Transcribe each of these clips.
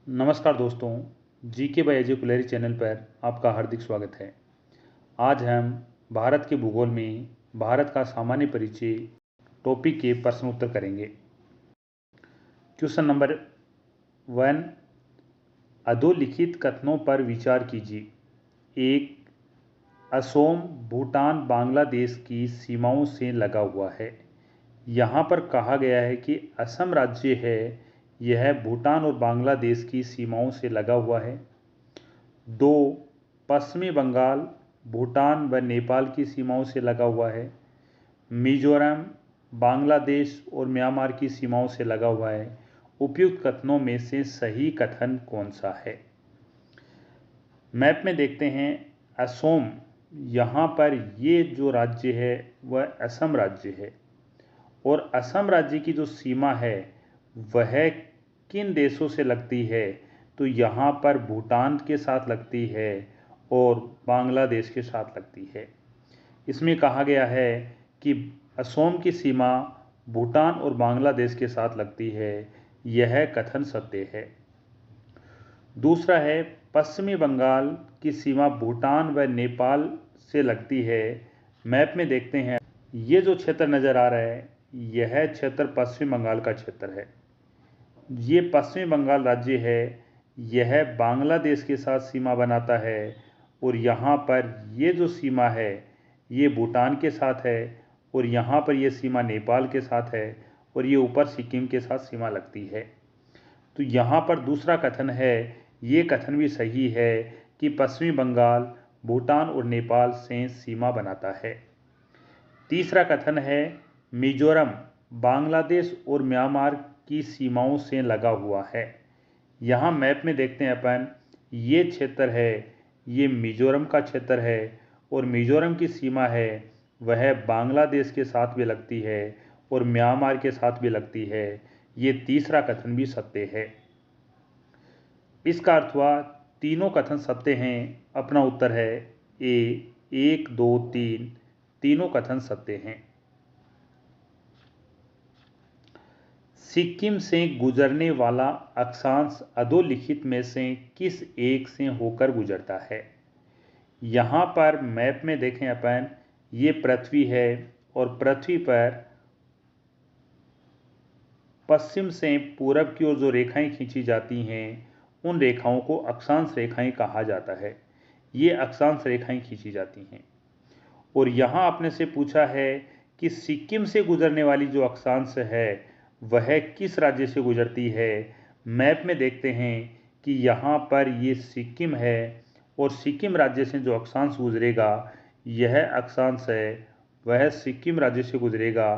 नमस्कार दोस्तों, GK by एजुकुलरी channel पर आपका हार्दिक स्वागत है। आज हम भारत के भूगोल में भारत का सामान्य परिचय टॉपिक के प्रश्न उत्तर करेंगे। क्वेश्चन नंबर 1, अधोलिखित कथनों पर विचार कीजिए। 1, असोम भूटान बांग्लादेश की सीमाओं से लगा हुआ है। यहाँ पर कहा गया है कि असम राज्य है, यह भूटान और बांग्लादेश की सीमाओं से लगा हुआ है। 2, पश्चिमी बंगाल भूटान व नेपाल की सीमाओं से लगा हुआ है। मिजोरम बांग्लादेश और म्यांमार की सीमाओं से लगा हुआ है। उपयुक्त कथनों में से सही कथन कौन सा है? मैप में देखते हैं असोम, यहाँ पर ये जो राज्य है वह असम राज्य है और असम राज्य की जो सीमा है वह किन देशों से लगती है? तो यहाँ पर भूटान के साथ लगती है और बांग्लादेश के साथ लगती है। इसमें कहा गया है कि असोम की सीमा भूटान और बांग्लादेश के साथ लगती है, यह कथन सत्य है। दूसरा है पश्चिमी बंगाल की सीमा भूटान व नेपाल से लगती है। मैप में देखते हैं ये जो क्षेत्र नज़र आ रहा है यह क्षेत्र पश्चिम बंगाल का क्षेत्र है। ये पश्चिमी बंगाल राज्य है, यह बांग्लादेश के साथ सीमा बनाता है और यहाँ पर ये जो सीमा है ये भूटान के साथ है और यहाँ पर ये सीमा नेपाल के साथ है और ये ऊपर सिक्किम के साथ सीमा लगती है। तो यहाँ पर दूसरा कथन है, ये कथन भी सही है कि पश्चिमी बंगाल भूटान और नेपाल से सीमा बनाता है। तीसरा कथन है मिजोरम बांग्लादेश और म्यांमार की सीमाओं से लगा हुआ है। यहाँ मैप में देखते हैं अपन, ये क्षेत्र है, ये मिजोरम का क्षेत्र है और मिजोरम की सीमा है वह बांग्लादेश के साथ भी लगती है और म्यांमार के साथ भी लगती है। ये तीसरा कथन भी सत्य है। इसका अर्थ हुआ तीनों कथन सत्य हैं। अपना उत्तर है ए। 1, 2, 3 तीनों कथन सत्य हैं। सिक्किम से गुजरने वाला अक्षांश अधोलिखित में से किस एक से होकर गुजरता है? यहाँ पर मैप में देखें अपन, ये पृथ्वी है और पृथ्वी पर पश्चिम से पूरब की ओर जो रेखाएं खींची जाती हैं उन रेखाओं को अक्षांश रेखाएं कहा जाता है। ये अक्षांश रेखाएं खींची जाती हैं और यहाँ आपने से पूछा है कि सिक्किम से गुजरने वाली जो अक्षांश है वह किस राज्य से गुजरती है। मैप में देखते हैं कि यहाँ पर ये सिक्किम है और सिक्किम राज्य से जो अक्षांश गुजरेगा यह अक्षांश है वह सिक्किम राज्य से गुजरेगा।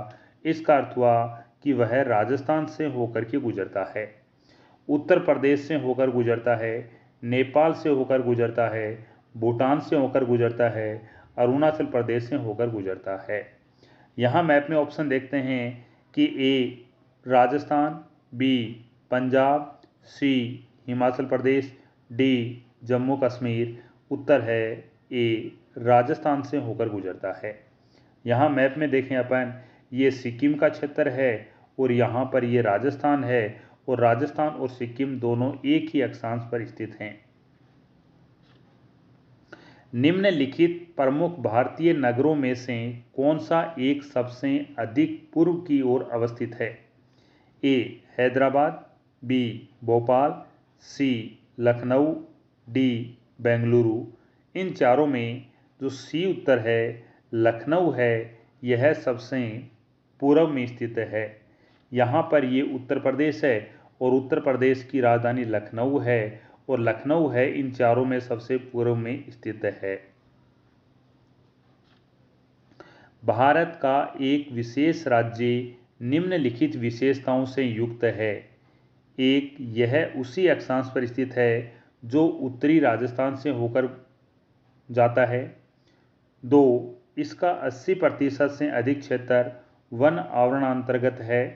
इसका अर्थ हुआ कि वह राजस्थान से होकर के गुजरता है, उत्तर प्रदेश से होकर गुजरता है, नेपाल से होकर गुजरता है, भूटान से होकर गुजरता है, अरुणाचल प्रदेश से होकर गुजरता है। यहाँ मैप में ऑप्शन देखते हैं कि ए राजस्थान, बी पंजाब, सी हिमाचल प्रदेश, डी जम्मू कश्मीर। उत्तर है ए राजस्थान से होकर गुजरता है। यहाँ मैप में देखें अपन, ये सिक्किम का क्षेत्र है और यहाँ पर ये राजस्थान है और राजस्थान और सिक्किम दोनों एक ही अक्षांश पर स्थित हैं। निम्नलिखित प्रमुख भारतीय नगरों में से कौन सा एक सबसे अधिक पूर्व की ओर अवस्थित है? ए हैदराबाद, बी भोपाल, सी लखनऊ, डी बेंगलुरु। इन चारों में जो सी उत्तर है लखनऊ है, यह सबसे पूर्व में स्थित है। यहाँ पर ये उत्तर प्रदेश है और उत्तर प्रदेश की राजधानी लखनऊ है और लखनऊ है इन चारों में सबसे पूर्व में स्थित है। भारत का एक विशेष राज्य निम्नलिखित विशेषताओं से युक्त है। 1, यह उसी अक्षांश पर स्थित है जो उत्तरी राजस्थान से होकर जाता है। 2, इसका 80% से अधिक क्षेत्र वन आवरणांतर्गत है।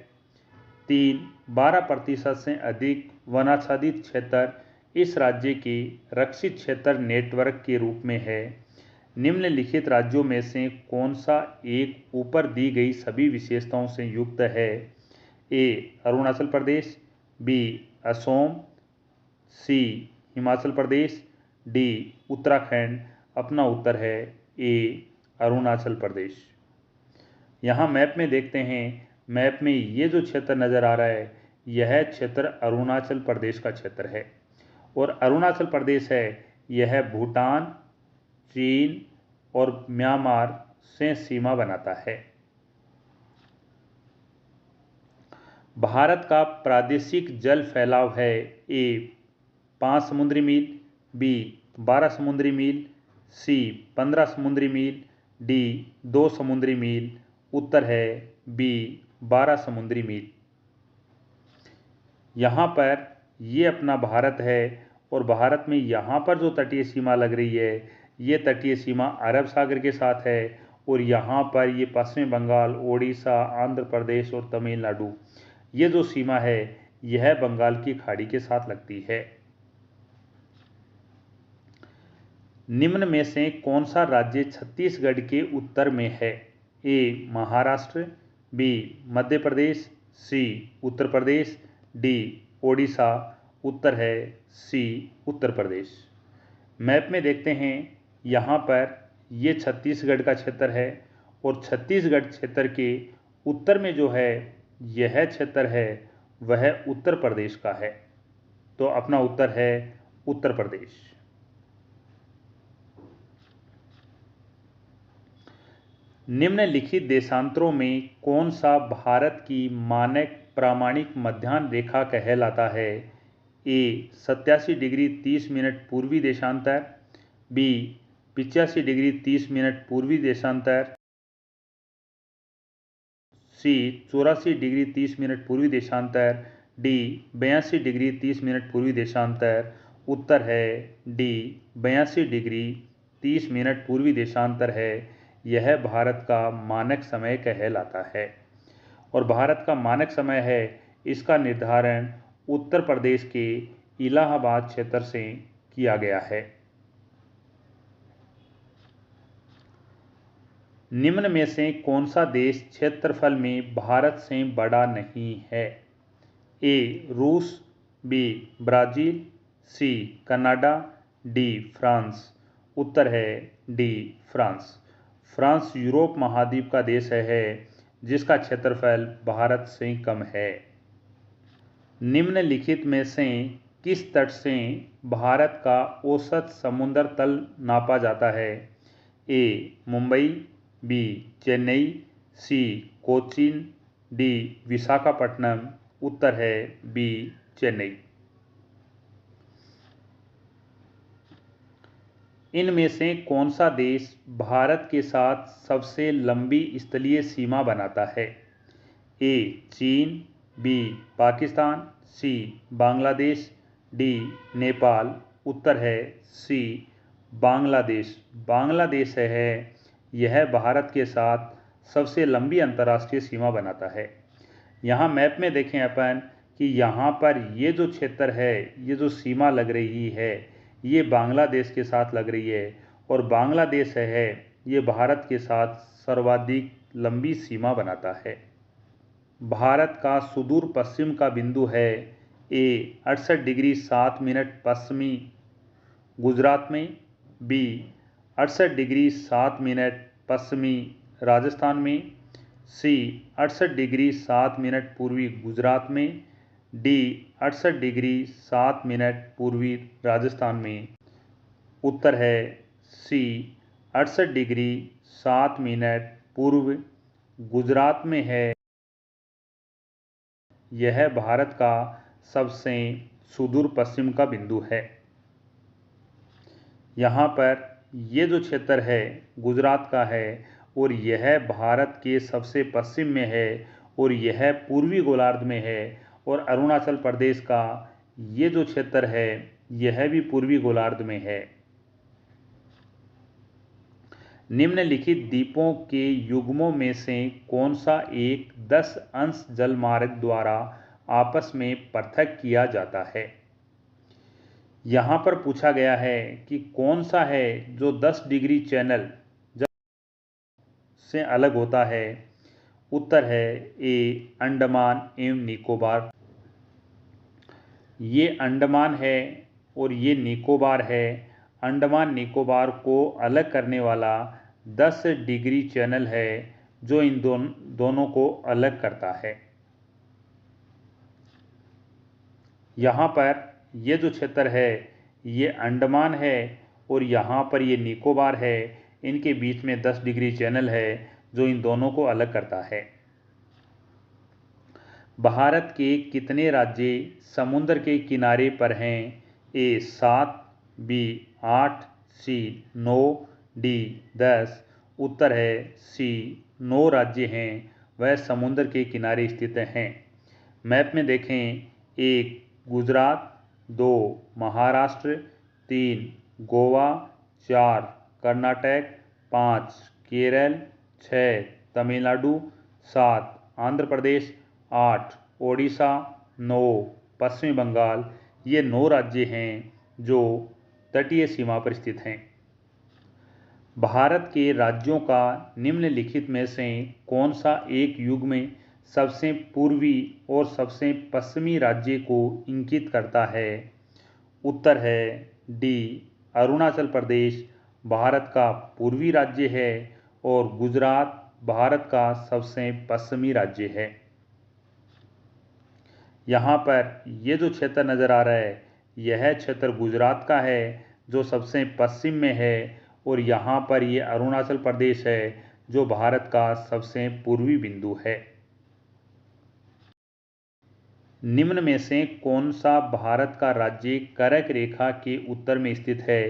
3, 12% से अधिक वनाच्छादित क्षेत्र इस राज्य के रक्षित क्षेत्र नेटवर्क के रूप में है। निम्नलिखित राज्यों में से कौन सा एक ऊपर दी गई सभी विशेषताओं से युक्त है? ए अरुणाचल प्रदेश, बी असोम, सी हिमाचल प्रदेश, डी उत्तराखंड। अपना उत्तर है ए अरुणाचल प्रदेश। यहाँ मैप में देखते हैं, मैप में ये जो क्षेत्र नज़र आ रहा है यह क्षेत्र अरुणाचल प्रदेश का क्षेत्र है। और अरुणाचल प्रदेश है यह भूटान, चीन और म्यांमार से सीमा बनाता है। भारत का प्रादेशिक जल फैलाव है ए 5 समुद्री मील, बी 12 समुद्री मील, सी 15 समुद्री मील, डी 2 समुद्री मील। उत्तर है बी 12 समुद्री मील। यहाँ पर ये अपना भारत है और भारत में यहाँ पर जो तटीय सीमा लग रही है ये तटीय सीमा अरब सागर के साथ है। और यहाँ पर ये पश्चिम बंगाल, ओडिशा, आंध्र प्रदेश और तमिलनाडु, ये जो सीमा है यह बंगाल की खाड़ी के साथ लगती है। निम्न में से कौन सा राज्य छत्तीसगढ़ के उत्तर में है? ए महाराष्ट्र, बी मध्य प्रदेश, सी उत्तर प्रदेश, डी ओडिशा। उत्तर है सी उत्तर प्रदेश। मैप में देखते हैं, यहाँ पर ये छत्तीसगढ़ का क्षेत्र है और छत्तीसगढ़ क्षेत्र के उत्तर में जो है यह क्षेत्र है वह उत्तर प्रदेश का है। तो अपना उत्तर है उत्तर प्रदेश। निम्नलिखित देशांतरों में कौन सा भारत की मानक प्रामाणिक मध्याह्न रेखा कहलाता है? ए 87 डिग्री 30 मिनट पूर्वी देशांतर, बी 85 डिग्री 30 मिनट पूर्वी देशांतर, सी 84 डिग्री 30 मिनट पूर्वी देशांतर, डी 82 डिग्री 30 मिनट पूर्वी देशांतर। उत्तर है डी 82 डिग्री 30 मिनट पूर्वी देशांतर है। यह भारत का मानक समय कहलाता है। और भारत का मानक समय है इसका निर्धारण उत्तर प्रदेश के इलाहाबाद क्षेत्र से किया गया है। निम्न में से कौन सा देश क्षेत्रफल में भारत से बड़ा नहीं है? ए रूस, B Brazil, C Canada, D France. उत्तर है डी फ्रांस। फ्रांस यूरोप महाद्वीप का देश है जिसका क्षेत्रफल भारत से कम है। निम्नलिखित में से किस तट से भारत का औसत समुद्र तल नापा जाता है? ए मुंबई, बी चेन्नई, सी कोचीन, डी विशाखापट्टनम। उत्तर है बी चेन्नई। इनमें से कौन सा देश भारत के साथ सबसे लंबी स्थलीय सीमा बनाता है? ए चीन, बी पाकिस्तान, सी बांग्लादेश, डी नेपाल। उत्तर है सी बांग्लादेश। बांग्लादेश है यह भारत के साथ सबसे लंबी अंतर्राष्ट्रीय सीमा बनाता है। यहाँ मैप में देखें अपन कि यहाँ पर ये जो क्षेत्र है, ये जो सीमा लग रही है ये बांग्लादेश के साथ लग रही है। और बांग्लादेश है ये भारत के साथ सर्वाधिक लंबी सीमा बनाता है। भारत का सुदूर पश्चिम का बिंदु है ए 68 डिग्री 7 मिनट पश्चिमी गुजरात में, बी 68 डिग्री 7 मिनट पश्चिमी राजस्थान में, सी 68 डिग्री 7 मिनट पूर्वी गुजरात में, डी 68 डिग्री 7 मिनट पूर्वी राजस्थान में। उत्तर है सी 68 डिग्री 7 मिनट पूर्व गुजरात में है। यह भारत का सबसे सुदूर पश्चिम का बिंदु है। यहाँ पर ये जो क्षेत्र है गुजरात का है और यह भारत के सबसे पश्चिम में है और यह पूर्वी गोलार्ध में है। और अरुणाचल प्रदेश का ये जो क्षेत्र है यह भी पूर्वी गोलार्ध में है। निम्नलिखित द्वीपों के युग्मों में से कौन सा एक 10 अंश जलमार्ग द्वारा आपस में पृथक किया जाता है? यहाँ पर पूछा गया है कि कौन सा है जो 10 डिग्री चैनल से अलग होता है। उत्तर है ए अंडमान एवं निकोबार। ये अंडमान है और ये निकोबार है। अंडमान निकोबार को अलग करने वाला 10 डिग्री चैनल है जो इन दोनों को अलग करता है। यहाँ पर ये जो क्षेत्र है ये अंडमान है और यहाँ पर ये निकोबार है। इनके बीच में 10 डिग्री चैनल है जो इन दोनों को अलग करता है। भारत के कितने राज्य समुद्र के किनारे पर हैं? ए 7, बी 8, सी 9, डी 10। उत्तर है सी 9 राज्य हैं वह समुद्र के किनारे स्थित हैं। मैप में देखें, 1 गुजरात, 2 महाराष्ट्र, 3 गोवा, 4 कर्नाटक, 5 केरल, 6 तमिलनाडु, 7 आंध्र प्रदेश, 8 ओडिशा, 9 पश्चिम बंगाल। ये 9 राज्य हैं जो तटीय सीमा पर स्थित हैं। भारत के राज्यों का निम्नलिखित में से कौन सा एक युग में सबसे पूर्वी और सबसे पश्चिमी राज्य को इंगित करता है? उत्तर है डी अरुणाचल प्रदेश भारत का पूर्वी राज्य है और गुजरात भारत का सबसे पश्चिमी राज्य है। यहाँ पर ये जो क्षेत्र नज़र आ रहा है यह क्षेत्र गुजरात का है जो सबसे पश्चिम में है और यहाँ पर ये अरुणाचल प्रदेश है जो भारत का सबसे पूर्वी बिंदु है। निम्न में से कौन सा भारत का राज्य कर्क रेखा के उत्तर में स्थित है?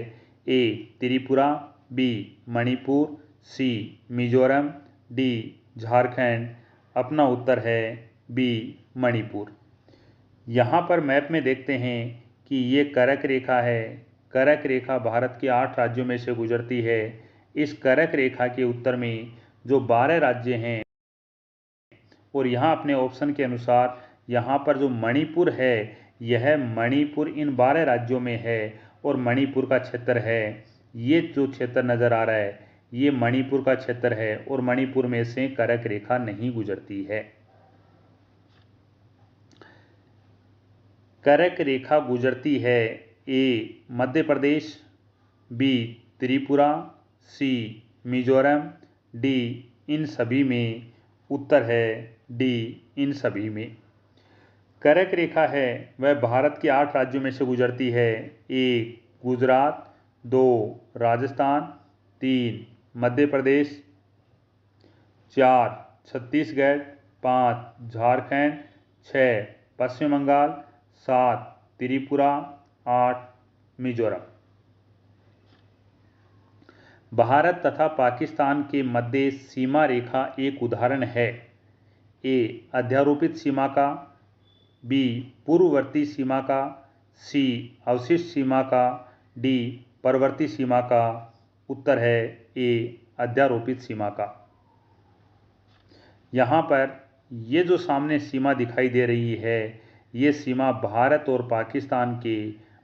ए त्रिपुरा, बी मणिपुर, सी मिजोरम, डी झारखंड। अपना उत्तर है बी मणिपुर। यहाँ पर मैप में देखते हैं कि ये कर्क रेखा है। कर्क रेखा भारत के 8 राज्यों में से गुजरती है। इस कर्क रेखा के उत्तर में जो 12 राज्य हैं और यहाँ अपने ऑप्शन के अनुसार यहाँ पर जो मणिपुर है यह मणिपुर इन 12 राज्यों में है और मणिपुर का क्षेत्र है। ये जो क्षेत्र नज़र आ रहा है ये मणिपुर का क्षेत्र है और मणिपुर में से कर्क रेखा नहीं गुजरती है। कर्क रेखा गुजरती है ए मध्य प्रदेश, बी त्रिपुरा, सी मिजोरम, डी इन सभी में। उत्तर है डी इन सभी में। कर्क रेखा है वह भारत के 8 राज्यों में से गुजरती है। 1 गुजरात, 2 राजस्थान, 3 मध्य प्रदेश, 4 छत्तीसगढ़, 5 झारखंड, 6 पश्चिम बंगाल, 7 त्रिपुरा, 8 मिजोरम। भारत तथा पाकिस्तान के मध्य सीमा रेखा एक उदाहरण है। ए अध्यारोपित सीमा का, बी पूर्ववर्ती सीमा का, सी अवशिष्ट सीमा का, डी परवर्ती सीमा का। उत्तर है ए अध्यारोपित सीमा का। यहाँ पर ये जो सामने सीमा दिखाई दे रही है ये सीमा भारत और पाकिस्तान के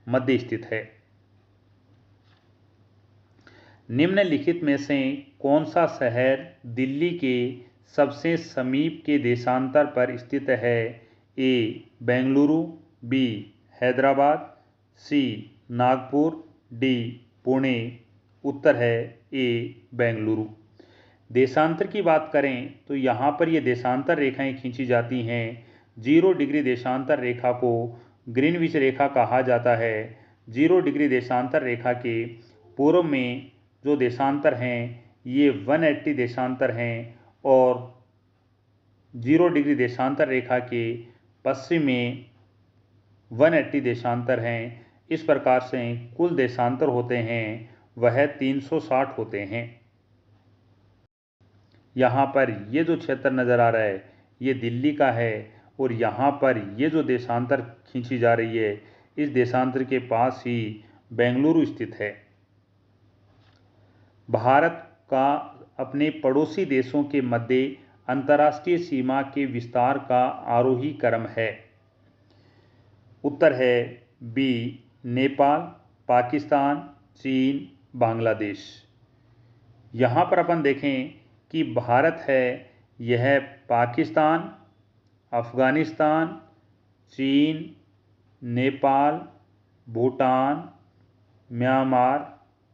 मध्य स्थित है। निम्नलिखित में से कौन सा शहर दिल्ली के सबसे समीप के देशांतर पर स्थित है? ए बेंगलुरु, बी हैदराबाद, सी नागपुर, डी पुणे। उत्तर है ए बेंगलुरु। देशांतर की बात करें तो यहाँ पर ये देशांतर रेखाएं खींची जाती हैं। 0 डिग्री देशांतर रेखा को ग्रीनविच रेखा कहा जाता है। 0 डिग्री देशांतर रेखा के पूर्व में जो देशांतर हैं ये 180 देशांतर हैं और 0 डिग्री देशांतर रेखा के पश्चिम में 180 देशांतर हैं। इस प्रकार से कुल देशांतर होते हैं वह 360 होते हैं। यहाँ पर ये जो क्षेत्र नज़र आ रहा है ये दिल्ली का है और यहाँ पर ये जो देशांतर खींची जा रही है इस देशांतर के पास ही बेंगलुरु स्थित है। भारत का अपने पड़ोसी देशों के मध्य अंतर्राष्ट्रीय सीमा के विस्तार का आरोही क्रम है। उत्तर है बी नेपाल, पाकिस्तान, चीन, बांग्लादेश। यहाँ पर अपन देखें कि भारत है यह पाकिस्तान, अफ़गानिस्तान, चीन, नेपाल, भूटान, म्यांमार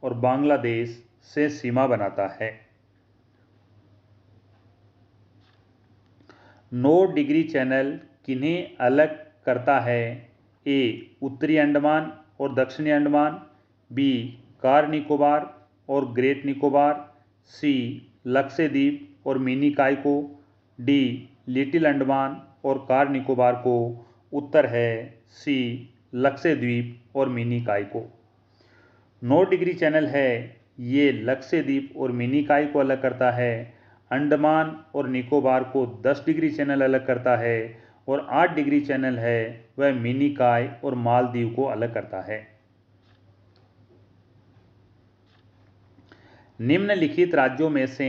और बांग्लादेश से सीमा बनाता है। 9 डिग्री चैनल किन्हें अलग करता है? ए. उत्तरी अंडमान और दक्षिणी अंडमान, बी. कार निकोबार और ग्रेट निकोबार, सी. लक्षद्वीप और मिनी कायको, डी. लिटिल अंडमान और कार निकोबार को। उत्तर है सी. लक्षद्वीप और मिनी कायको। 9 डिग्री चैनल है, ये लक्षद्वीप और मिनी कायको को अलग करता है। अंडमान और निकोबार को 10 डिग्री चैनल अलग करता है और 8 डिग्री चैनल है वह मिनी काय और मालदीव को अलग करता है। निम्नलिखित राज्यों में से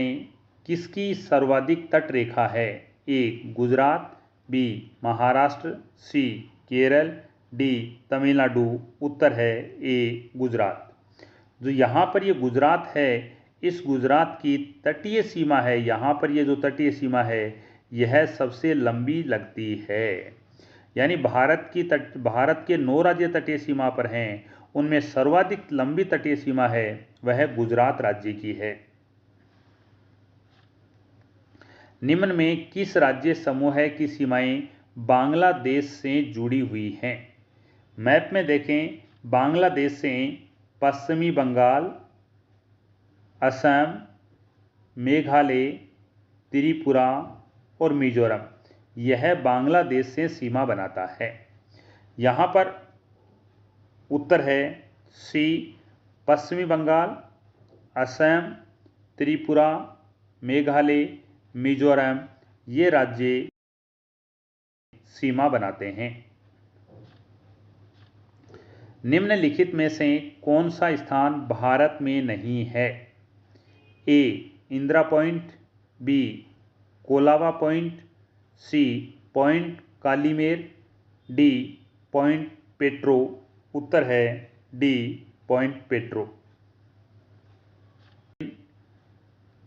किसकी सर्वाधिक तट रेखा है? ए. गुजरात, बी. महाराष्ट्र, सी. केरल, डी. तमिलनाडु। उत्तर है ए. गुजरात। जो यहाँ पर ये गुजरात है, इस गुजरात की तटीय सीमा है, यहाँ पर ये जो तटीय सीमा है यह सबसे लंबी लगती है। यानी भारत के 9 राज्य तटीय सीमा पर हैं, उनमें सर्वाधिक लंबी तटीय सीमा है वह गुजरात राज्य की है। निम्न में किस राज्य समूह की सीमाएं बांग्लादेश से जुड़ी हुई हैं? मैप में देखें, बांग्लादेश से पश्चिमी बंगाल, असम, मेघालय, त्रिपुरा और मिजोरम यह बांग्लादेश से सीमा बनाता है। यहाँ पर उत्तर है सी. पश्चिमी बंगाल, असम, त्रिपुरा, मेघालय, मिजोरम ये राज्य सीमा बनाते हैं। निम्नलिखित में से कौन सा स्थान भारत में नहीं है? A. Indira point, B. Colaba point, C. Point Calimere, D. Point Pedro. उत्तर है डी. Point petro.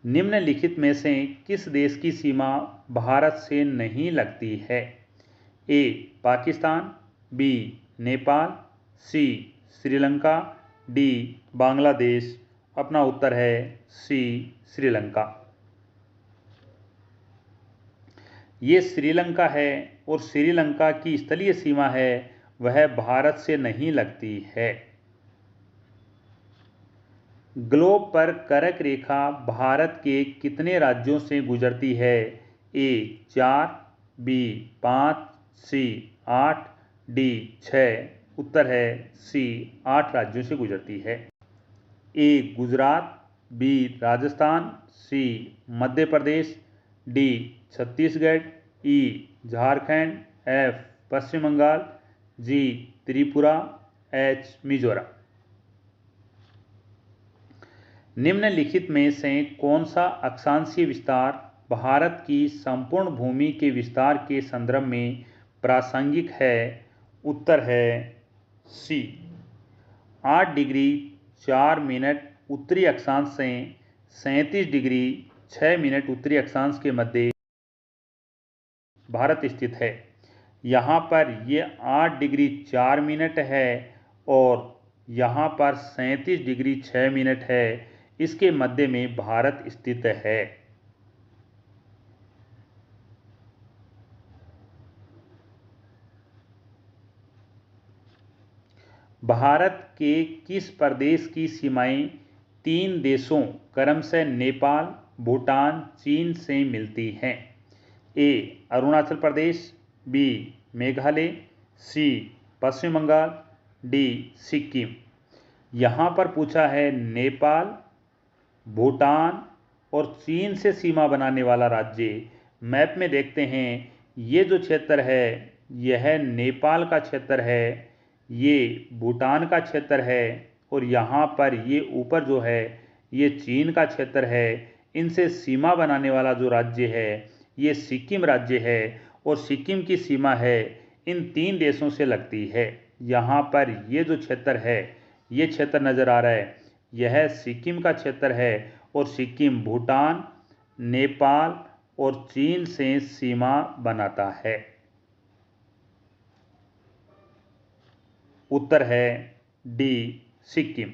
निम्नलिखित में से किस देश की सीमा भारत से नहीं लगती है? ए. पाकिस्तान, बी. नेपाल, सी. श्रीलंका, डी. बांग्लादेश। अपना उत्तर है सी. श्रीलंका। ये श्रीलंका है और श्रीलंका की स्थलीय सीमा है वह भारत से नहीं लगती है। ग्लोब पर कर्क रेखा भारत के कितने राज्यों से गुजरती है? ए. 4, बी. 5, सी. 8, डी. 6। उत्तर है सी. 8 राज्यों से गुजरती है। ए. गुजरात, बी. राजस्थान, सी. मध्य प्रदेश, डी. छत्तीसगढ़, ई. झारखंड, एफ. पश्चिम बंगाल, जी. त्रिपुरा, एच. मिजोरम। निम्नलिखित में से कौन सा अक्षांशीय विस्तार भारत की संपूर्ण भूमि के विस्तार के संदर्भ में प्रासंगिक है? उत्तर है सी. 8 डिग्री 4 मिनट उत्तरी अक्षांश से 37 डिग्री 6 मिनट उत्तरी अक्षांश के मध्य भारत स्थित है। यहाँ पर ये 8 डिग्री 4 मिनट है और यहाँ पर 37 डिग्री 6 मिनट है। इसके मध्य में भारत स्थित है। भारत के किस प्रदेश की सीमाएं 3 देशों क्रमशः नेपाल, भूटान, चीन से मिलती हैं? ए. अरुणाचल प्रदेश, बी. मेघालय, सी. पश्चिम बंगाल, डी. सिक्किम। यहाँ पर पूछा है नेपाल, भूटान और चीन से सीमा बनाने वाला राज्य। मैप में देखते हैं, ये जो क्षेत्र है यह नेपाल का क्षेत्र है, ये भूटान का क्षेत्र है और यहाँ पर ये ऊपर जो है ये चीन का क्षेत्र है। इनसे सीमा बनाने वाला जो राज्य है ये सिक्किम राज्य है और सिक्किम की सीमा है इन 3 देशों से लगती है। यहाँ पर ये जो क्षेत्र है, ये क्षेत्र नज़र आ रहा है, यह सिक्किम का क्षेत्र है और सिक्किम भूटान, नेपाल और चीन से सीमा बनाता है। उत्तर है डी सिक्किम।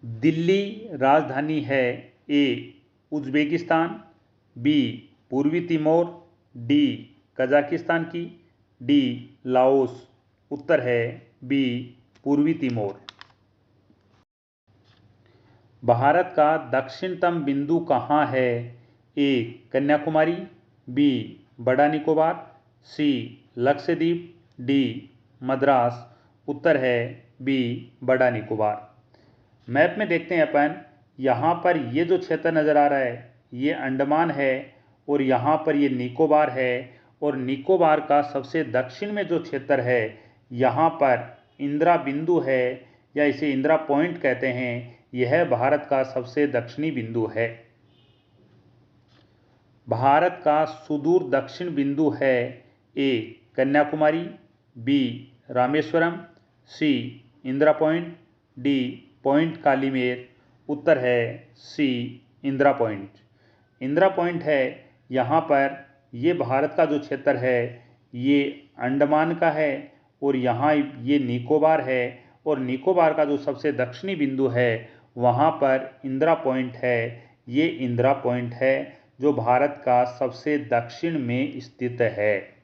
दिल्ली राजधानी है ए उज्बेकिस्तान, बी पूर्वी तिमोर, डी कजाकिस्तान की, डी लाओस। उत्तर है बी पूर्वी तिमोर। भारत का दक्षिणतम बिंदु कहाँ है? ए कन्याकुमारी, बी बड़ा निकोबार, सी लक्षद्वीप, डी मद्रास। उत्तर है बी बड़ा निकोबार। मैप में देखते हैं अपन, यहाँ पर ये जो क्षेत्र नज़र आ रहा है ये अंडमान है और यहाँ पर ये निकोबार है, और निकोबार का सबसे दक्षिण में जो क्षेत्र है यहाँ पर इंदिरा बिंदु है या इसे इंदिरा पॉइंट कहते हैं। यह भारत का सबसे दक्षिणी बिंदु है। भारत का सुदूर दक्षिण बिंदु है ए कन्याकुमारी, बी रामेश्वरम, सी इंदिरा पॉइंट, डी पॉइंट कालीमेर। उत्तर है सी इंदिरा पॉइंट। इंदिरा पॉइंट है यहाँ पर, ये भारत का जो क्षेत्र है ये अंडमान का है और यहाँ ये निकोबार है, और निकोबार का जो सबसे दक्षिणी बिंदु है वहाँ पर इंदिरा पॉइंट है। ये इंदिरा पॉइंट है जो भारत का सबसे दक्षिण में स्थित है,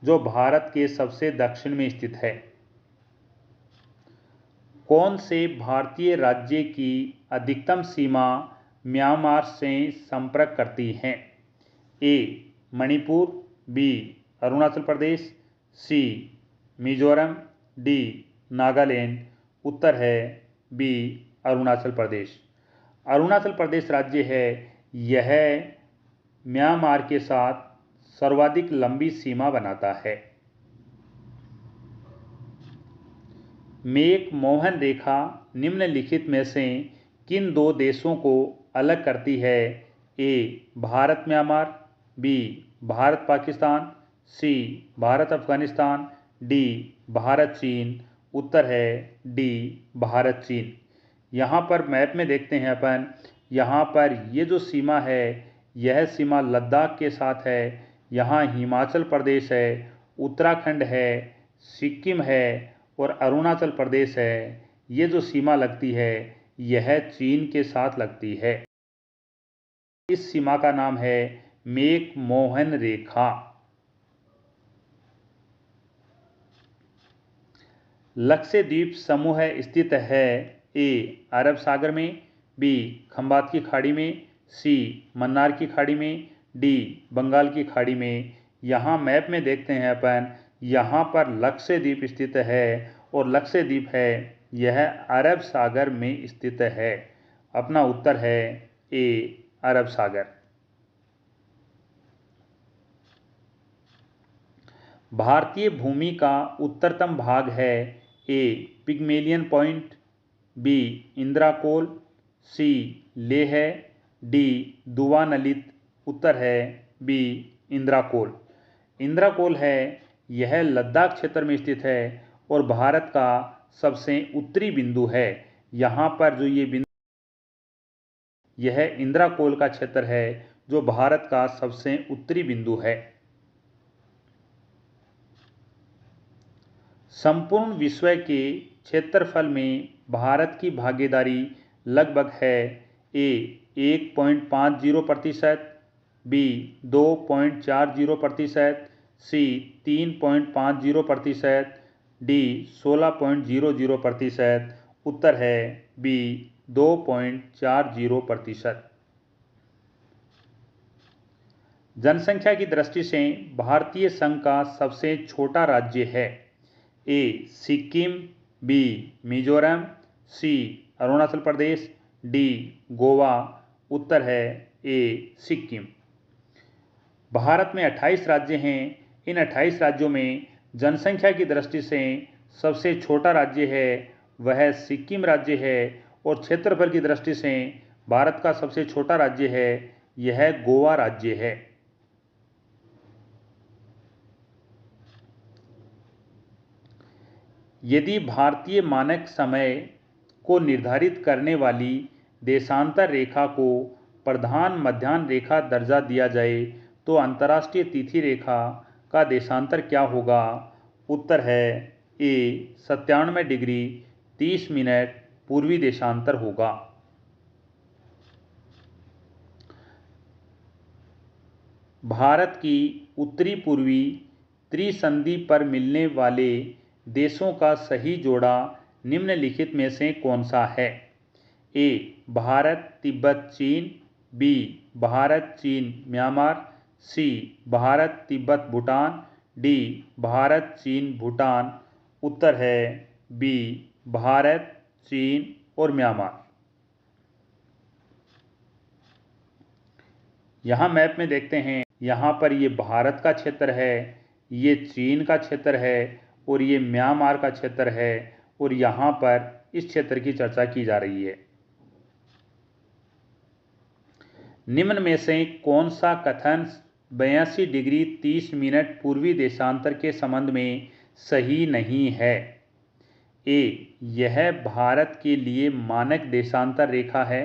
जो भारत के सबसे दक्षिण में स्थित है। कौन से भारतीय राज्य की अधिकतम सीमा म्यांमार से संपर्क करती है? ए मणिपुर, बी अरुणाचल प्रदेश, सी मिजोरम, डी नागालैंड। उत्तर है बी अरुणाचल प्रदेश। अरुणाचल प्रदेश राज्य है, यह म्यांमार के साथ सर्वाधिक लंबी सीमा बनाता है। मैक-मोहन रेखा निम्नलिखित में से किन दो देशों को अलग करती है? ए भारत म्यांमार, बी भारत पाकिस्तान, सी भारत अफगानिस्तान, डी भारत चीन। उत्तर है डी भारत चीन। यहाँ पर मैप में देखते हैं अपन, यहाँ पर ये जो सीमा है यह सीमा लद्दाख के साथ है। यहाँ हिमाचल प्रदेश है, उत्तराखंड है, सिक्किम है और अरुणाचल प्रदेश है। ये जो सीमा लगती है यह चीन के साथ लगती है। इस सीमा का नाम है मैक-मोहन रेखा। लक्षद्वीप समूह स्थित है ए अरब सागर में, बी खंबात की खाड़ी में, सी मन्नार की खाड़ी में, डी बंगाल की खाड़ी में। यहाँ मैप में देखते हैं अपन, यहाँ पर लक्षद्वीप स्थित है और लक्षद्वीप है यह अरब सागर में स्थित है। अपना उत्तर है ए अरब सागर। भारतीय भूमि का उत्तरतम भाग है ए पिग्मेलियन पॉइंट, बी इंदिरा कोल, सी लेह, डी दुआ नलित। उत्तर है बी इंदिरा कोल। इंदिरा कोल है यह लद्दाख क्षेत्र में स्थित है और भारत का सबसे उत्तरी बिंदु है। यहाँ पर जो ये बिंदु, यह इंदिरा कोल का क्षेत्र है जो भारत का सबसे उत्तरी बिंदु है। संपूर्ण विश्व के क्षेत्रफल में भारत की भागीदारी लगभग है ए 1.50%, बी 2.40%, सी 3.50%, डी 16.00%। उत्तर है बी 2.40%। जनसंख्या की दृष्टि से भारतीय संघ का सबसे छोटा राज्य है ए सिक्किम, बी मिजोरम, सी अरुणाचल प्रदेश, डी गोवा। उत्तर है ए सिक्किम। भारत में 28 राज्य हैं। इन 28 राज्यों में जनसंख्या की दृष्टि से सबसे छोटा राज्य है वह सिक्किम राज्य है, और क्षेत्रफल की दृष्टि से भारत का सबसे छोटा राज्य है यह गोवा राज्य है। यदि भारतीय मानक समय को निर्धारित करने वाली देशांतर रेखा को प्रधान मध्याह्न रेखा दर्जा दिया जाए तो अंतर्राष्ट्रीय तिथि रेखा का देशांतर क्या होगा? उत्तर है ए 97 डिग्री 30 मिनट पूर्वी देशांतर होगा। भारत की उत्तरी पूर्वी त्रिसंधि पर मिलने वाले देशों का सही जोड़ा निम्नलिखित में से कौन सा है? ए भारत तिब्बत चीन, बी भारत चीन म्यांमार, सी भारत तिब्बत भूटान, डी भारत चीन भूटान। उत्तर है बी भारत चीन और म्यांमार। यहाँ मैप में देखते हैं, यहाँ पर ये भारत का क्षेत्र है, ये चीन का क्षेत्र है और ये म्यांमार का क्षेत्र है और यहाँ पर इस क्षेत्र की चर्चा की जा रही है। निम्न में से कौन सा कथन 82 डिग्री 30 मिनट पूर्वी देशांतर के संबंध में सही नहीं है? ए यह भारत के लिए मानक देशांतर रेखा है,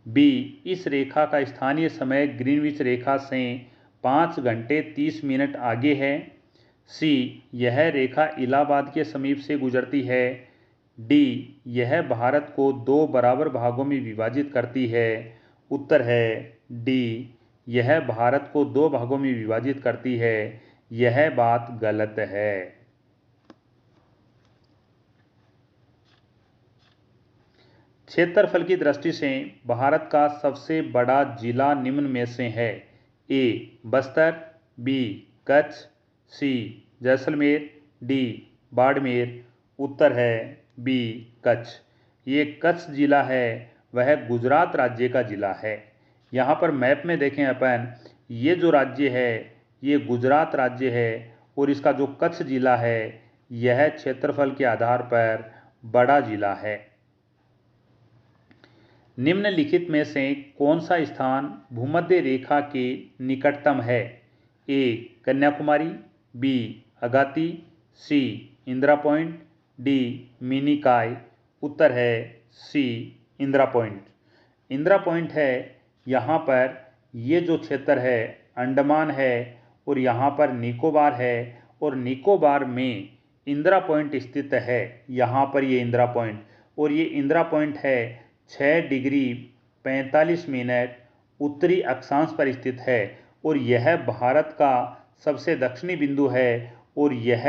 बी इस रेखा का स्थानीय समय ग्रीनविच रेखा से 5 घंटे 30 मिनट आगे है, सी यह रेखा इलाहाबाद के समीप से गुजरती है, डी यह भारत को 2 बराबर भागों में विभाजित करती है। उत्तर है डी यह भारत को 2 भागों में विभाजित करती है। यह बात गलत है। क्षेत्रफल की दृष्टि से भारत का सबसे बड़ा जिला निम्न में से है? ए बस्तर, बी कच्छ, सी जैसलमेर, डी बाड़मेर। उत्तर है बी कच्छ। ये कच्छ जिला है वह गुजरात राज्य का जिला है। यहाँ पर मैप में देखें अपन, ये जो राज्य है ये गुजरात राज्य है और इसका जो कच्छ जिला है यह क्षेत्रफल के आधार पर बड़ा जिला है। निम्नलिखित में से कौन सा स्थान भूमध्य रेखा के निकटतम है? ए कन्याकुमारी, बी अगाती, सी इंदिरा पॉइंट, डी मिनीकॉय। उत्तर है सी इंदिरा पॉइंट। इंदिरा पॉइंट है, यहाँ पर ये जो क्षेत्र है अंडमान है और यहाँ पर निकोबार है और निकोबार में इंदिरा पॉइंट स्थित है। यहाँ पर ये इंदिरा पॉइंट, और ये इंदिरा पॉइंट है 6 डिग्री 45 मिनट उत्तरी अक्षांश पर स्थित है और यह भारत का सबसे दक्षिणी बिंदु है और यह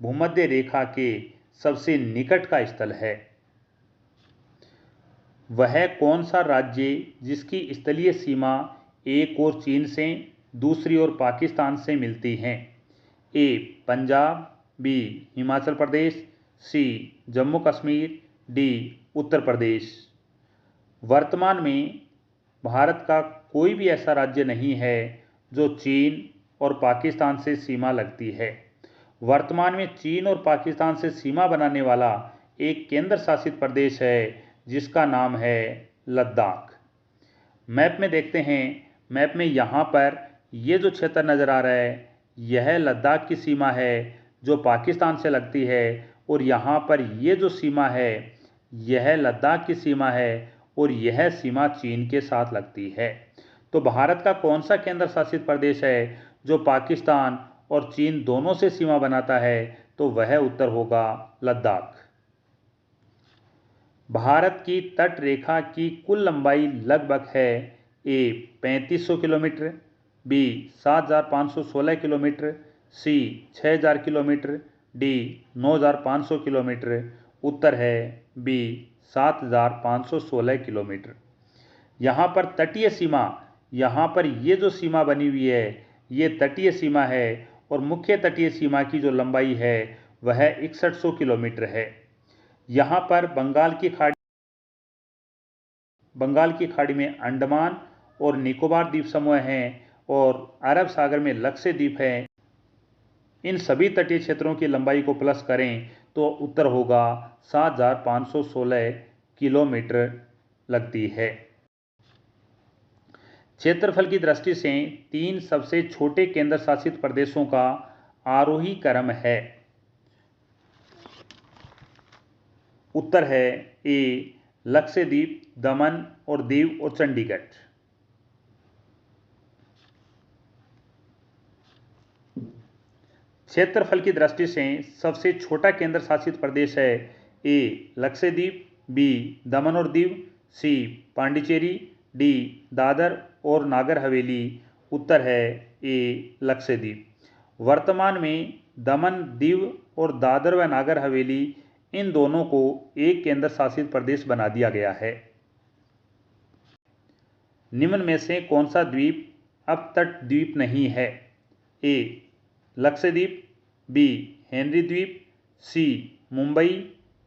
भूमध्य रेखा के सबसे निकट का स्थल है। वह कौन सा राज्य जिसकी स्थलीय सीमा एक ओर चीन से दूसरी ओर पाकिस्तान से मिलती हैं? ए पंजाब, बी हिमाचल प्रदेश, सी जम्मू कश्मीर, डी उत्तर प्रदेश। वर्तमान में भारत का कोई भी ऐसा राज्य नहीं है जो चीन और पाकिस्तान से सीमा लगती है। वर्तमान में चीन और पाकिस्तान से सीमा बनाने वाला एक केंद्र शासित प्रदेश है जिसका नाम है लद्दाख। मैप में देखते हैं, मैप में यहाँ पर ये जो क्षेत्र नज़र आ रहा है यह लद्दाख की सीमा है जो पाकिस्तान से लगती है और यहाँ पर ये जो सीमा है यह लद्दाख की सीमा है और यह सीमा चीन के साथ लगती है। तो भारत का कौन सा केंद्र शासित प्रदेश है जो पाकिस्तान और चीन दोनों से सीमा बनाता है? तो वह उत्तर होगा लद्दाख। भारत की तट रेखा की कुल लंबाई लगभग है? ए 3500 किलोमीटर, बी 7516 किलोमीटर, सी 6000 किलोमीटर, डी 9500 किलोमीटर। उत्तर है बी 7516 किलोमीटर। यहाँ पर तटीय सीमा, यहाँ पर ये जो सीमा बनी हुई है ये तटीय सीमा है और मुख्य तटीय सीमा की जो लंबाई है वह 6100 किलोमीटर है। यहाँ पर बंगाल की खाड़ी में अंडमान और निकोबार द्वीप समूह हैं और अरब सागर में लक्षद्वीप है। इन सभी तटीय क्षेत्रों की लंबाई को प्लस करें तो उत्तर होगा 7516 किलोमीटर लगती है। क्षेत्रफल की दृष्टि से 3 सबसे छोटे केंद्र शासित प्रदेशों का आरोही क्रम है। उत्तर है ए लक्षद्वीप, दमन और दीव और चंडीगढ़। क्षेत्रफल की दृष्टि से सबसे छोटा केंद्र शासित प्रदेश है ए लक्षद्वीप, बी दमन और दीव, सी पांडिचेरी, डी दादर और नागर हवेली। उत्तर है ए लक्षद्वीप। वर्तमान में दमन, दीव और दादर व नागर हवेली इन दोनों को एक केंद्र शासित प्रदेश बना दिया गया है। निम्न में से कौन सा द्वीप अब तट द्वीप नहीं है? ए लक्षद्वीप, बी हेनरी द्वीप, सी मुंबई,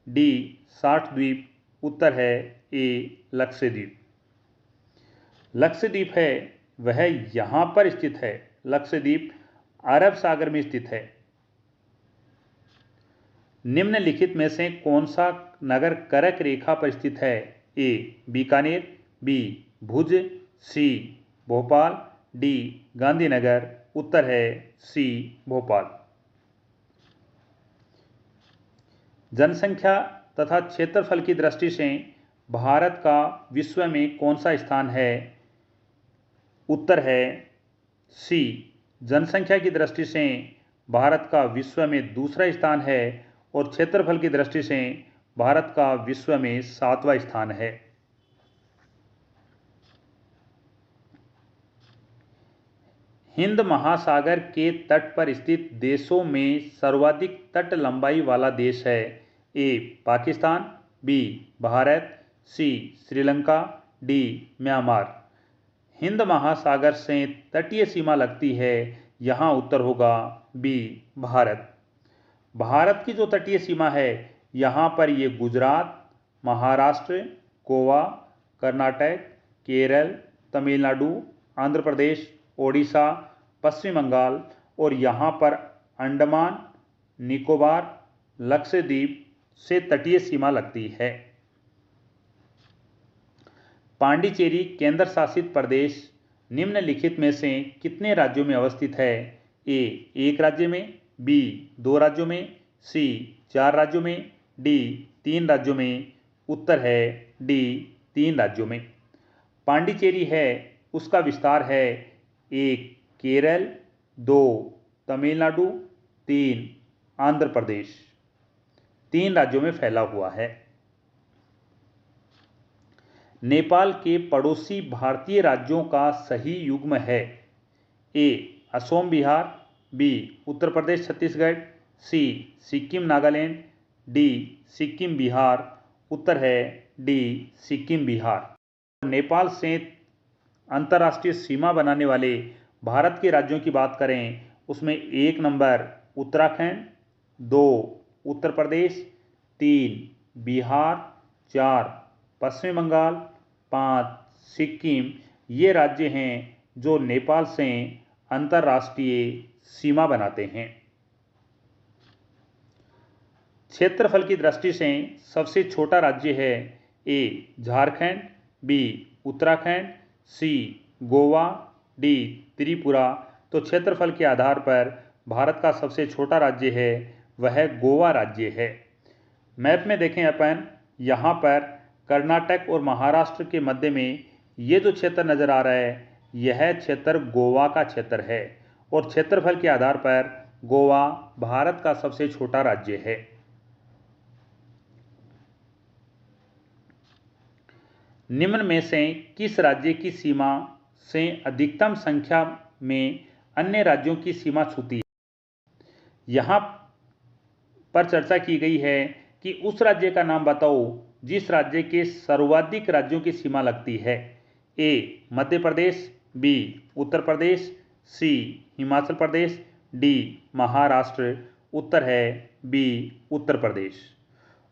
डी साठ द्वीप। उत्तर है ए लक्षद्वीप। लक्षद्वीप है वह यहां पर स्थित है। लक्षद्वीप अरब सागर में स्थित है। निम्नलिखित में से कौन सा नगर कर्क रेखा पर स्थित है? ए बीकानेर, बी भुज, सी भोपाल, डी गांधीनगर। उत्तर है सी भोपाल। जनसंख्या तथा क्षेत्रफल की दृष्टि से भारत का विश्व में कौन सा स्थान है? उत्तर है सी। जनसंख्या की दृष्टि से भारत का विश्व में दूसरा स्थान है और क्षेत्रफल की दृष्टि से भारत का विश्व में 7वां स्थान है। हिंद महासागर के तट पर स्थित देशों में सर्वाधिक तट लंबाई वाला देश है। ए पाकिस्तान, बी भारत, सी श्रीलंका, डी म्यांमार। हिंद महासागर से तटीय सीमा लगती है, यहाँ उत्तर होगा बी भारत। भारत की जो तटीय सीमा है यहाँ पर ये गुजरात, महाराष्ट्र, गोवा, कर्नाटक, केरल, तमिलनाडु, आंध्र प्रदेश, ओडिशा, पश्चिम बंगाल और यहाँ पर अंडमान निकोबार, लक्षद्वीप से तटीय सीमा लगती है। पांडिचेरी केंद्र शासित प्रदेश निम्नलिखित में से कितने राज्यों में अवस्थित है? ए एक राज्य में, बी दो राज्यों में, सी चार राज्यों में, डी तीन राज्यों में। उत्तर है डी तीन राज्यों में। पांडिचेरी है उसका विस्तार है एक केरल, दो तमिलनाडु, तीन आंध्र प्रदेश। तीन राज्यों में फैला हुआ है। नेपाल के पड़ोसी भारतीय राज्यों का सही युग्म है? ए असम बिहार, बी उत्तर प्रदेश छत्तीसगढ़, सी सिक्किम नागालैंड, डी सिक्किम बिहार। उत्तर है डी सिक्किम बिहार। नेपाल से अंतर्राष्ट्रीय सीमा बनाने वाले भारत के राज्यों की बात करें उसमें एक नंबर उत्तराखंड, दो उत्तर प्रदेश, तीन बिहार, चार पश्चिम बंगाल, पाँच सिक्किम। ये राज्य हैं जो नेपाल से अंतर्राष्ट्रीय सीमा बनाते हैं। क्षेत्रफल की दृष्टि से सबसे छोटा राज्य है ए झारखंड, बी उत्तराखंड, सी गोवा, डी त्रिपुरा। तो क्षेत्रफल के आधार पर भारत का सबसे छोटा राज्य है वह गोवा राज्य है। मैप में देखें अपन, यहाँ पर कर्नाटक और महाराष्ट्र के मध्य में ये जो क्षेत्र नज़र आ रहा है यह क्षेत्र गोवा का क्षेत्र है और क्षेत्रफल के आधार पर गोवा भारत का सबसे छोटा राज्य है। निम्न में से किस राज्य की सीमा से अधिकतम संख्या में अन्य राज्यों की सीमा छूती है? यहाँ पर चर्चा की गई है कि उस राज्य का नाम बताओ जिस राज्य के सर्वाधिक राज्यों की सीमा लगती है। ए मध्य प्रदेश, बी उत्तर प्रदेश, सी हिमाचल प्रदेश, डी महाराष्ट्र। उत्तर है बी उत्तर प्रदेश।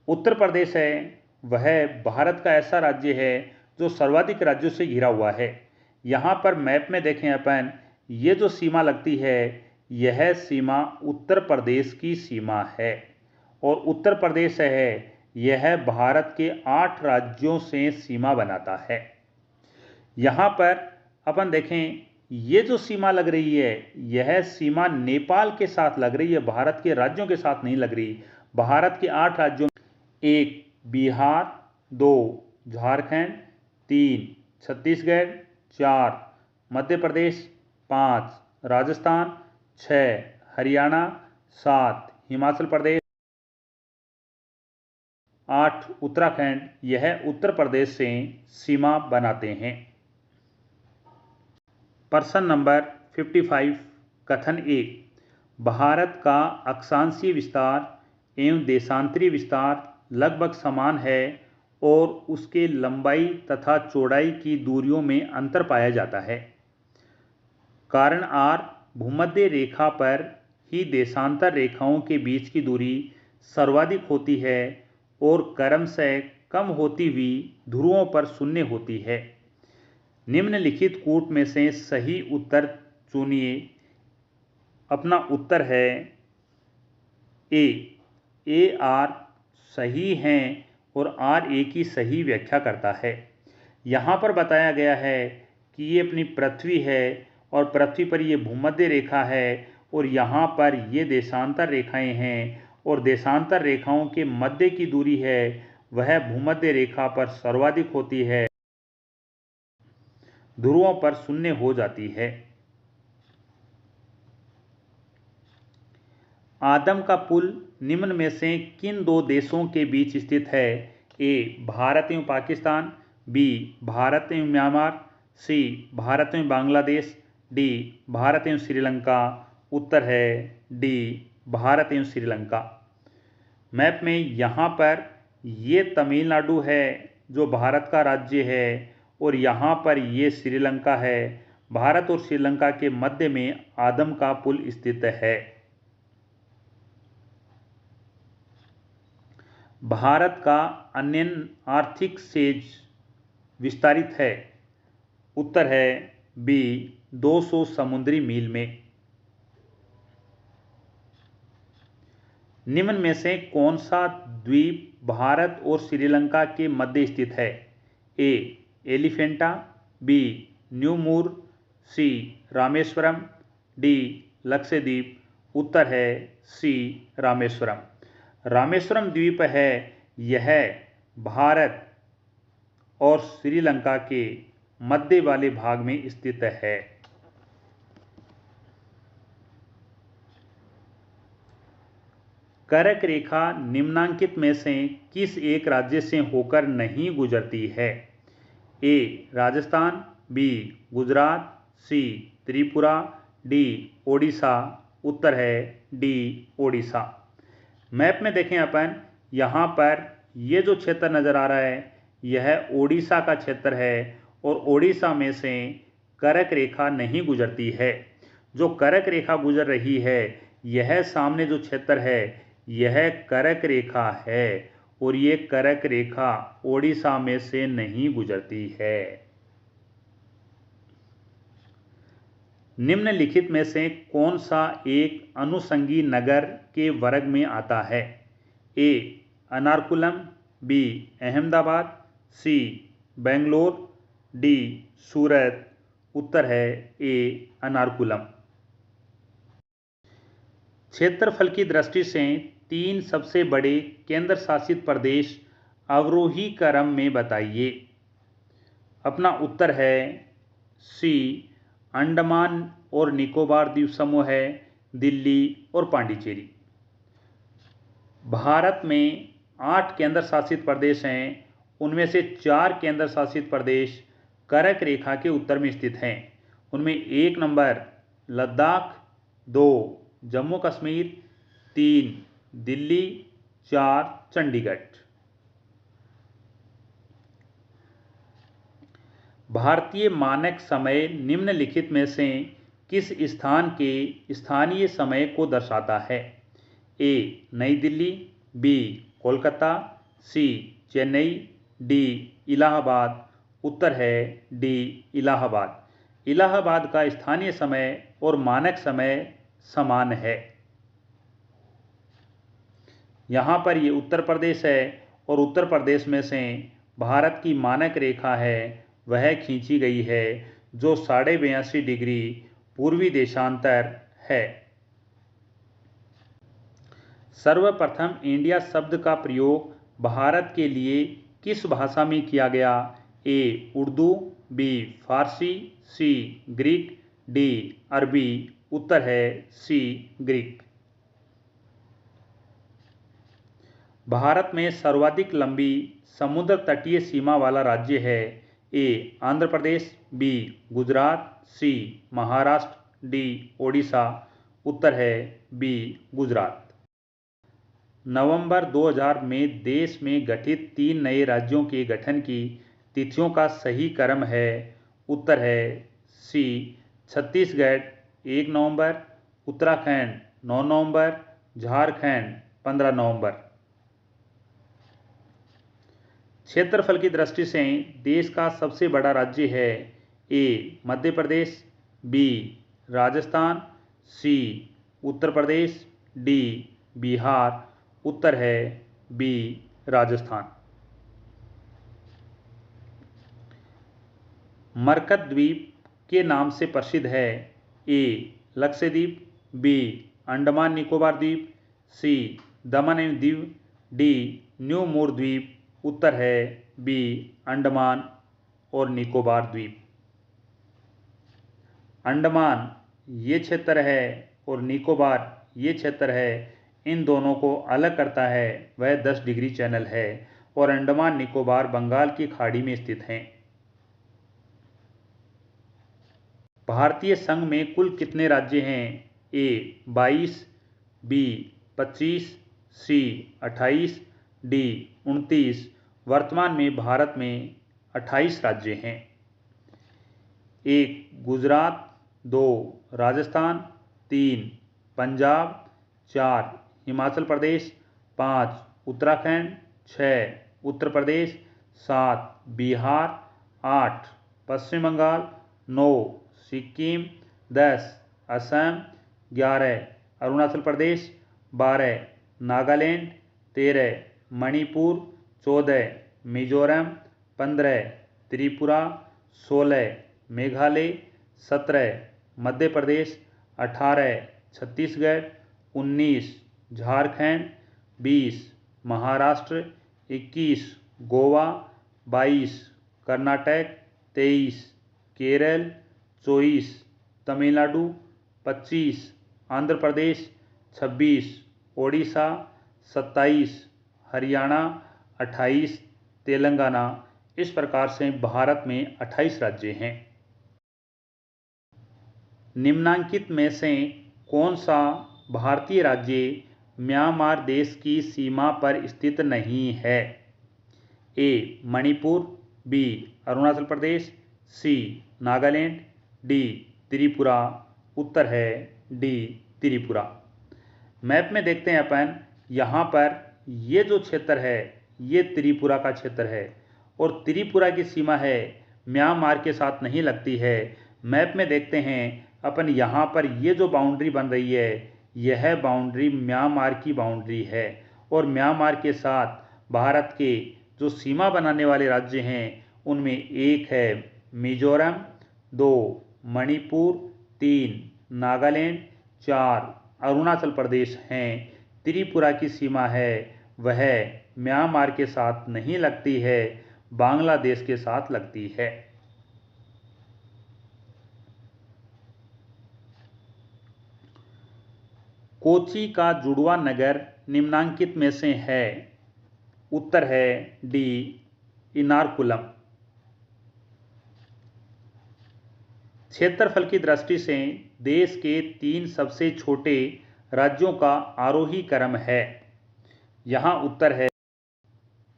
उत्तर प्रदेश है वह भारत का ऐसा राज्य है जो सर्वाधिक राज्यों से घिरा हुआ है। यहाँ पर मैप में देखें अपन, ये जो सीमा लगती है यह सीमा उत्तर प्रदेश की सीमा है और उत्तर प्रदेश है यह भारत के 8 राज्यों से सीमा बनाता है। यहाँ पर अपन देखें ये जो सीमा लग रही है यह सीमा नेपाल के साथ लग रही है, भारत के राज्यों के साथ नहीं लग रही। भारत के 8 राज्यों, एक बिहार, दो झारखंड, तीन छत्तीसगढ़, चार मध्य प्रदेश, पाँच राजस्थान, छः हरियाणा, 7 हिमाचल प्रदेश, 8 उत्तराखंड। यह उत्तर प्रदेश से सीमा बनाते हैं। प्रश्न नंबर 55 कथन 1। भारत का अक्षांशीय विस्तार एवं देशांतरीय विस्तार लगभग समान है और उसके लंबाई तथा चौड़ाई की दूरियों में अंतर पाया जाता है। कारण R भूमध्य रेखा पर ही देशांतर रेखाओं के बीच की दूरी सर्वाधिक होती है और क्रमशः कम होती हुई ध्रुवों पर शून्य होती है। निम्नलिखित कूट में से सही उत्तर चुनिए। अपना उत्तर है ए आर सही हैं और आर ए की सही व्याख्या करता है। यहाँ पर बताया गया है कि ये अपनी पृथ्वी है और पृथ्वी पर ये भूमध्य रेखा है और यहाँ पर ये देशांतर रेखाएं हैं और देशांतर रेखाओं के मध्य की दूरी है वह भूमध्य रेखा पर सर्वाधिक होती है, ध्रुवों पर शून्य हो जाती है। आदम का पुल निम्न में से किन दो देशों के बीच स्थित है? ए भारत एवं पाकिस्तान, बी भारत एवं म्यांमार, सी भारत एवं बांग्लादेश, डी भारत एवं श्रीलंका। उत्तर है डी भारत एवं श्रीलंका। मैप में यहाँ पर ये तमिलनाडु है जो भारत का राज्य है और यहाँ पर ये श्रीलंका है। भारत और श्रीलंका के मध्य में आदम का पुल स्थित है। भारत का अन्य आर्थिक सेज विस्तारित है। उत्तर है बी 200 समुद्री मील में। निम्न में से कौन सा द्वीप भारत और श्रीलंका के मध्य स्थित है? ए एलिफेंटा, बी न्यू मूर, सी रामेश्वरम, डी लक्षद्वीप। उत्तर है सी रामेश्वरम। रामेश्वरम द्वीप है यह भारत और श्रीलंका के मध्य वाले भाग में स्थित है। कर्क रेखा निम्नांकित में से किस एक राज्य से होकर नहीं गुजरती है? ए राजस्थान, बी गुजरात, सी त्रिपुरा, डी ओडिशा। उत्तर है डी ओडिशा। मैप में देखें अपन, यहाँ पर ये जो क्षेत्र नज़र आ रहा है यह ओडिशा का क्षेत्र है और ओडिशा में से कर्क रेखा नहीं गुजरती है। जो कर्क रेखा गुजर रही है यह सामने जो क्षेत्र है यह कर्क रेखा है और ये कर्क रेखा ओडिशा में से नहीं गुजरती है। निम्नलिखित में से कौन सा एक अनुषंगी नगर के वर्ग में आता है? ए अनारकुलम, बी अहमदाबाद, सी बेंगलोर, डी सूरत। उत्तर है ए अनारकुलम। क्षेत्रफल की दृष्टि से 3 सबसे बड़े केंद्र शासित प्रदेश अवरोही क्रम में बताइए। अपना उत्तर है सी अंडमान और निकोबार द्वीप समूह है, दिल्ली और पांडिचेरी। भारत में 8 केंद्र शासित प्रदेश हैं, उनमें से 4 केंद्र शासित प्रदेश कर्क रेखा के उत्तर में स्थित हैं। उनमें 1 नंबर लद्दाख, 2 जम्मू कश्मीर, 3 दिल्ली, 4 चंडीगढ़। भारतीय मानक समय निम्नलिखित में से किस स्थान के स्थानीय समय को दर्शाता है? ए नई दिल्ली, बी कोलकाता, सी चेन्नई, डी इलाहाबाद। उत्तर है डी इलाहाबाद। इलाहाबाद का स्थानीय समय और मानक समय समान है। यहाँ पर ये उत्तर प्रदेश है और उत्तर प्रदेश में से भारत की मानक रेखा है वह खींची गई है जो 82.5 डिग्री पूर्वी देशांतर है। सर्वप्रथम इंडिया शब्द का प्रयोग भारत के लिए किस भाषा में किया गया? ए उर्दू, बी फारसी, सी ग्रीक, डी अरबी। उत्तर है सी ग्रीक। भारत में सर्वाधिक लंबी समुद्र तटीय सीमा वाला राज्य है। ए आंध्र प्रदेश, बी गुजरात, सी महाराष्ट्र, डी ओडिशा। उत्तर है बी गुजरात। नवंबर 2000 में देश में गठित 3 नए राज्यों के गठन की तिथियों का सही क्रम है। उत्तर है सी छत्तीसगढ़ 1 नवंबर, उत्तराखंड 9 नवंबर, झारखंड 15 नवंबर। क्षेत्रफल की दृष्टि से देश का सबसे बड़ा राज्य है। ए मध्य प्रदेश, बी राजस्थान, सी उत्तर प्रदेश, डी बिहार। उत्तर है बी राजस्थान। मरकत द्वीप के नाम से प्रसिद्ध है। ए लक्षद्वीप, बी अंडमान निकोबार द्वीप, सी दमन एवं दीव, डी न्यू मूर द्वीप। उत्तर है बी अंडमान और निकोबार द्वीप। अंडमान ये क्षेत्र है और निकोबार ये क्षेत्र है। इन दोनों को अलग करता है वह 10 डिग्री चैनल है और अंडमान निकोबार बंगाल की खाड़ी में स्थित हैं। भारतीय संघ में कुल कितने राज्य हैं? ए 22, बी 25, सी 28, डी 29। वर्तमान में भारत में 28 राज्य हैं। 1 गुजरात, 2 राजस्थान, 3 पंजाब, 4 हिमाचल प्रदेश, 5 उत्तराखंड, 6 उत्तर प्रदेश, 7 बिहार, 8 पश्चिम बंगाल, 9 सिक्किम, 10 असम, 11 अरुणाचल प्रदेश, 12 नागालैंड, 13 मणिपुर, 14 मिजोरम, 15 त्रिपुरा, 16 मेघालय, 17 मध्य प्रदेश, 18 छत्तीसगढ़, 19 झारखंड, 20 महाराष्ट्र, 21 गोवा, 22 कर्नाटक, 23 केरल, 24 तमिलनाडु, 25 आंध्र प्रदेश, 26 ओडिशा, 27 हरियाणा, 28 तेलंगाना। इस प्रकार से भारत में 28 राज्य हैं। निम्नांकित में से कौन सा भारतीय राज्य म्यांमार देश की सीमा पर स्थित नहीं है? ए मणिपुर, बी अरुणाचल प्रदेश, सी नागालैंड, डी त्रिपुरा। उत्तर है डी त्रिपुरा। मैप में देखते हैं अपन, यहाँ पर ये जो क्षेत्र है ये त्रिपुरा का क्षेत्र है और त्रिपुरा की सीमा है म्यांमार के साथ नहीं लगती है। मैप में देखते हैं अपन, यहाँ पर ये जो बाउंड्री बन रही है यह बाउंड्री म्यांमार की बाउंड्री है और म्यांमार के साथ भारत के जो सीमा बनाने वाले राज्य हैं उनमें एक है मिजोरम, 2 मणिपुर, 3 नागालैंड, 4 अरुणाचल प्रदेश हैं। त्रिपुरा की सीमा है वह म्यांमार के साथ नहीं लगती है, बांग्लादेश के साथ लगती है। कोची का जुड़वा नगर निम्नांकित में से है। उत्तर है डी इनारकुलम। क्षेत्रफल की दृष्टि से देश के 3 सबसे छोटे राज्यों का आरोही क्रम है। यहाँ उत्तर है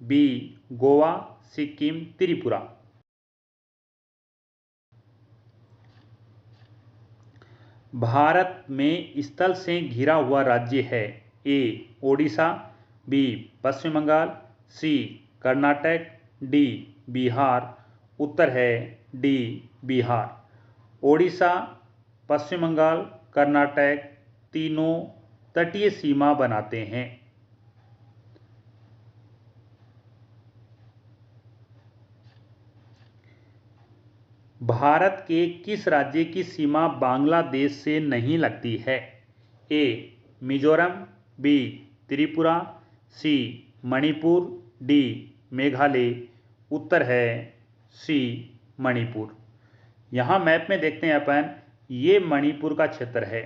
बी गोवा, सिक्किम, त्रिपुरा। भारत में स्थल से घिरा हुआ राज्य है। ए ओडिशा, बी पश्चिम बंगाल, सी कर्नाटक, डी बिहार। उत्तर है डी बिहार। ओडिशा, पश्चिम बंगाल, कर्नाटक तीनों तटीय सीमा बनाते हैं। भारत के किस राज्य की सीमा बांग्लादेश से नहीं लगती है? ए मिजोरम, बी त्रिपुरा, सी मणिपुर, डी मेघालय। उत्तर है सी मणिपुर। यहाँ मैप में देखते हैं अपन, ये मणिपुर का क्षेत्र है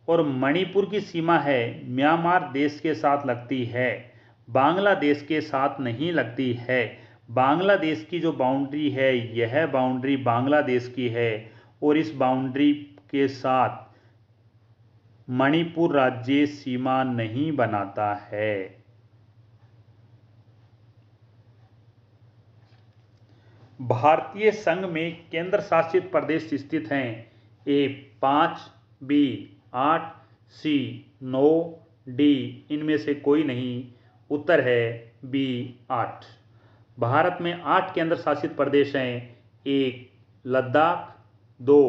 और मणिपुर की सीमा है म्यांमार देश के साथ लगती है। बांग्लादेश के साथ नहीं लगती है। बांग्लादेश की जो बाउंड्री है यह बाउंड्री बांग्लादेश की है और इस बाउंड्री के साथ मणिपुर राज्य सीमा नहीं बनाता है। भारतीय संघ में केंद्र शासित प्रदेश स्थित हैं। ए 5, बी 8, सी 9, डी इनमें से कोई नहीं। उत्तर है बी 8। भारत में 8 केंद्र शासित प्रदेश हैं। 1 लद्दाख, 2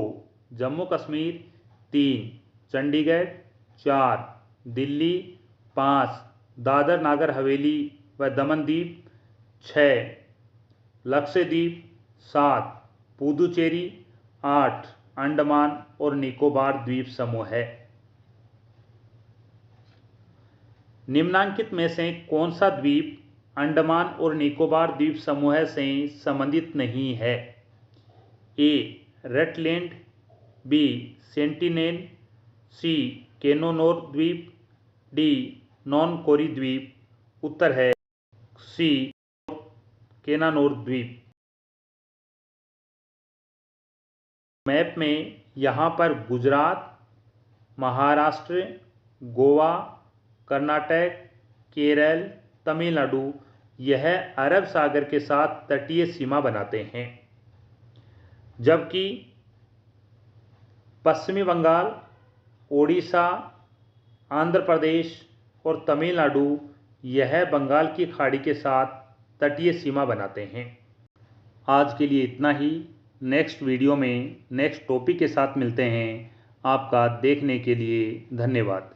जम्मू कश्मीर, 3 चंडीगढ़, 4 दिल्ली, 5 दादर नागर हवेली व दमन दीव, 6 लक्षद्वीप, 7 पुदुचेरी, 8 अंडमान और निकोबार द्वीप समूह है। निम्नांकित में से कौन सा द्वीप अंडमान और निकोबार द्वीप समूह से संबंधित नहीं है? ए रटलैंड, बी सेंटिनेल, सी केनोनोर द्वीप, डी नॉनकोरी द्वीप। उत्तर है सी केनानोर द्वीप। मैप में यहाँ पर गुजरात, महाराष्ट्र, गोवा, कर्नाटक, केरल, तमिलनाडु यह अरब सागर के साथ तटीय सीमा बनाते हैं, जबकि पश्चिमी बंगाल, ओडिशा, आंध्र प्रदेश और तमिलनाडु यह बंगाल की खाड़ी के साथ तटीय सीमा बनाते हैं। आज के लिए इतना ही। नेक्स्ट वीडियो में नेक्स्ट टॉपिक के साथ मिलते हैं। आपका देखने के लिए धन्यवाद।